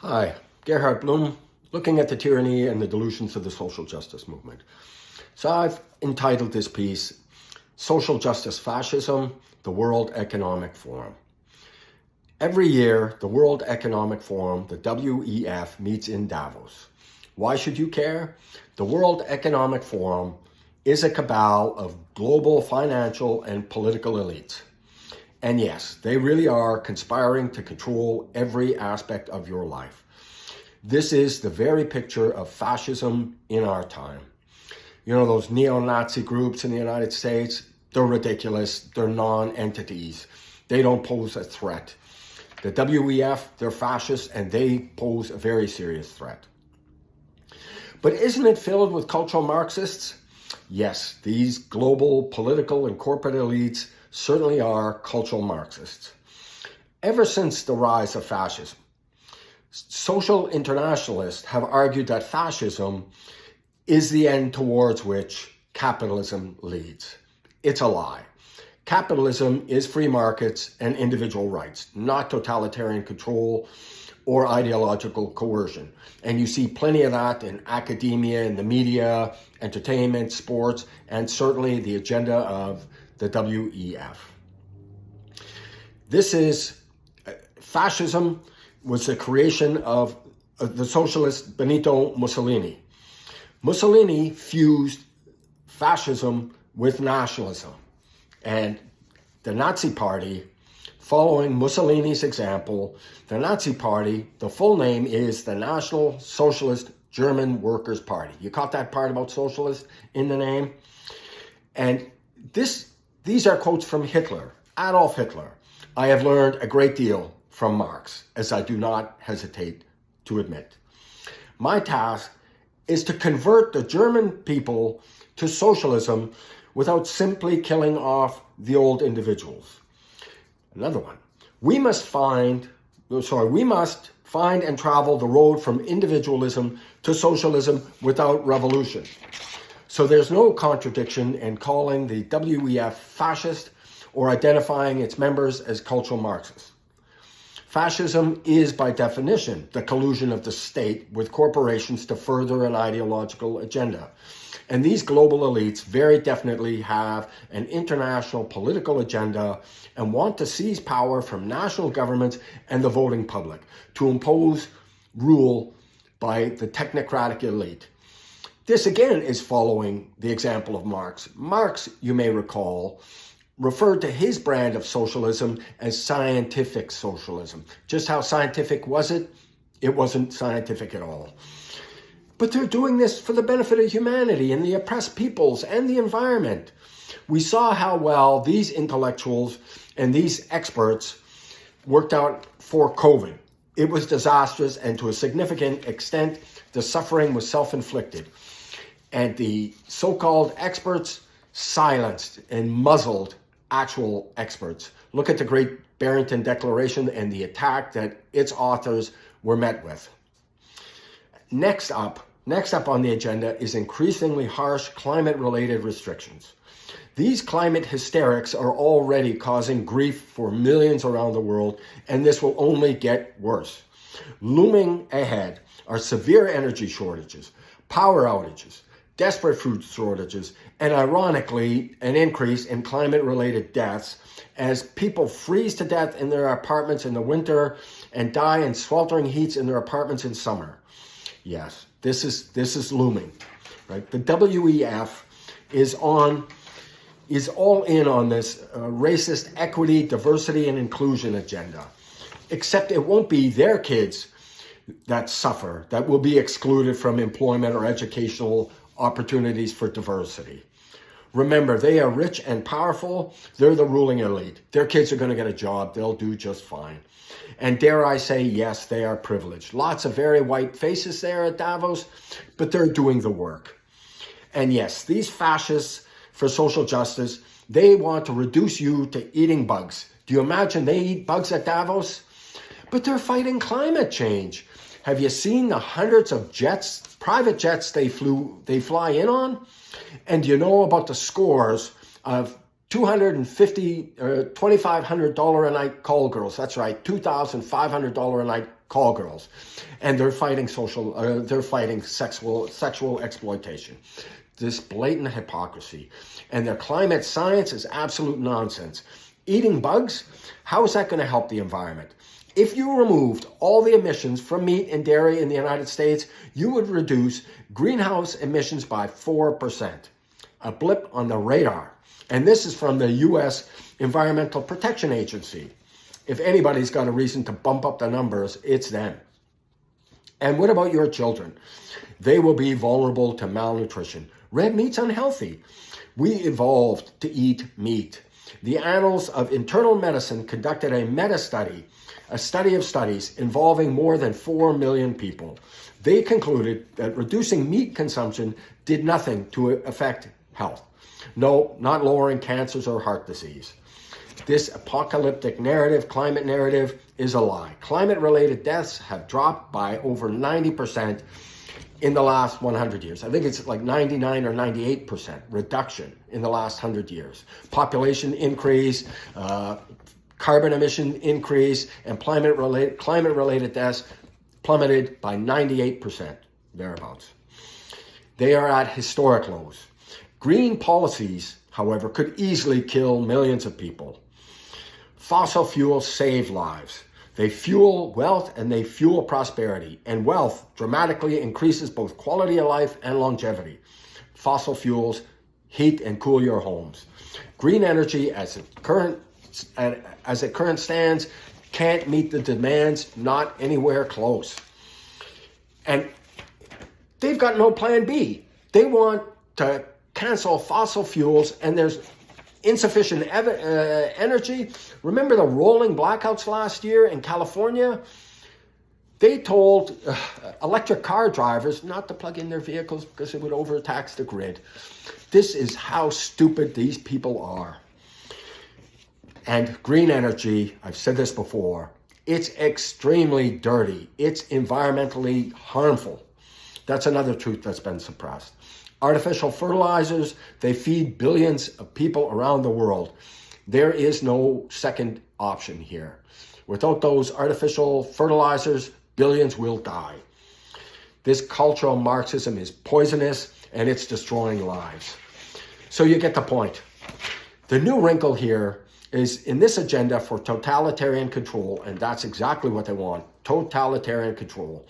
Hi, Gerhard Bloom, looking at the tyranny and the delusions of the social justice movement. So I've entitled this piece, Social Justice Fascism, the World Economic Forum. Every year, the World Economic Forum, the WEF, meets in Davos. Why should you care? The World Economic Forum is a cabal of global financial and political elites. And yes, they really are conspiring to control every aspect of your life. This is the very picture of fascism in our time. You know, those neo-Nazi groups in the United States, they're ridiculous. They're non-entities. They don't pose a threat. The WEF, they're fascist and they pose a very serious threat. But isn't it filled with cultural Marxists? Yes, these global political and corporate elites certainly are cultural Marxists. Ever since the rise of fascism, social internationalists have argued that fascism is the end towards which capitalism leads. It's a lie. Capitalism is free markets and individual rights, not totalitarian control or ideological coercion. And you see plenty of that in academia, in the media, entertainment, sports, and certainly the agenda of the WEF. Fascism was the creation of the socialist Benito Mussolini. Mussolini fused fascism with nationalism. And the Nazi Party, following Mussolini's example, the Nazi Party, the full name is the National Socialist German Workers' Party. You caught that part about socialist in the name? And these are quotes from Hitler, Adolf Hitler. I have learned a great deal from Marx, as I do not hesitate to admit. My task is to convert the German people to socialism without simply killing off the old individuals. Another one. We must find and travel the road from individualism to socialism without revolution. So there's no contradiction in calling the WEF fascist or identifying its members as cultural Marxists. Fascism is, by definition, the collusion of the state with corporations to further an ideological agenda. And these global elites very definitely have an international political agenda and want to seize power from national governments and the voting public to impose rule by the technocratic elite. This again is following the example of Marx. Marx, you may recall, referred to his brand of socialism as scientific socialism. Just how scientific was it? It wasn't scientific at all. But they're doing this for the benefit of humanity and the oppressed peoples and the environment. We saw how well these intellectuals and these experts worked out for COVID. It was disastrous, and to a significant extent, the suffering was self-inflicted. And the so-called experts silenced and muzzled actual experts. Look at the Great Barrington Declaration and the attack that its authors were met with. Next up on the agenda is increasingly harsh climate-related restrictions. These climate hysterics are already causing grief for millions around the world, and this will only get worse. Looming ahead are severe energy shortages, power outages, desperate food shortages, and ironically, an increase in climate-related deaths as people freeze to death in their apartments in the winter and die in sweltering heats in their apartments in summer. Yes, this is looming, right? The WEF is all in on this racist equity, diversity, and inclusion agenda. Except it won't be their kids that suffer, that will be excluded from employment or educational opportunities for diversity. Remember, they are rich and powerful. They're the ruling elite. Their kids are going to get a job. They'll do just fine. And dare I say, yes, they are privileged. Lots of very white faces there at Davos, but they're doing the work. And yes, these fascists for social justice, they want to reduce you to eating bugs. Do you imagine they eat bugs at Davos? But they're fighting climate change. Have you seen the hundreds of jets, private jets they fly in on? And do you know about the scores of $2,500 a night call girls. That's right, $2,500 a night call girls, and they're fighting sexual exploitation. This blatant hypocrisy, and their climate science is absolute nonsense. Eating bugs, how is that going to help the environment? If you removed all the emissions from meat and dairy in the United States, you would reduce greenhouse emissions by 4%. A blip on the radar. And this is from the U.S. Environmental Protection Agency. If anybody's got a reason to bump up the numbers, it's them. And what about your children? They will be vulnerable to malnutrition. Red meat's unhealthy. We evolved to eat meat. The Annals of Internal Medicine conducted a meta-study, a study of studies involving more than 4 million people. They concluded that reducing meat consumption did nothing to affect health. No, not lowering cancers or heart disease. This apocalyptic narrative, climate narrative, is a lie. Climate-related deaths have dropped by over 90% in the last 100 years. I think it's like 99 or 98% reduction in the last 100 years. Population increase, carbon emission increase, and climate-related deaths plummeted by 98%, thereabouts. They are at historic lows. Green policies, however, could easily kill millions of people. Fossil fuels save lives. They fuel wealth and they fuel prosperity. And wealth dramatically increases both quality of life and longevity. Fossil fuels heat and cool your homes. Green energy, as it current stands, can't meet the demands, not anywhere close. And they've got no plan B. They want to cancel fossil fuels, and there's insufficient energy. Remember the rolling blackouts last year in California? They told electric car drivers not to plug in their vehicles because it would overtax the grid. This is how stupid these people are. And green energy, I've said this before, it's extremely dirty. It's environmentally harmful. That's another truth that's been suppressed. Artificial fertilizers, they feed billions of people around the world. There is no second option here. Without those artificial fertilizers, billions will die. This cultural Marxism is poisonous and it's destroying lives. So you get the point. The new wrinkle here is in this agenda for totalitarian control, and that's exactly what they want, totalitarian control.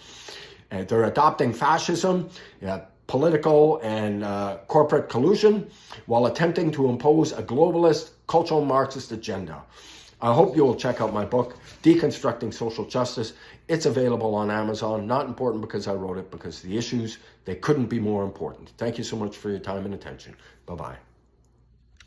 And they're adopting fascism, political and corporate collusion, while attempting to impose a globalist, cultural Marxist agenda. I hope you will check out my book, Deconstructing Social Justice. It's available on Amazon. Not important because I wrote it, because the issues, they couldn't be more important. Thank you so much for your time and attention. Bye-bye.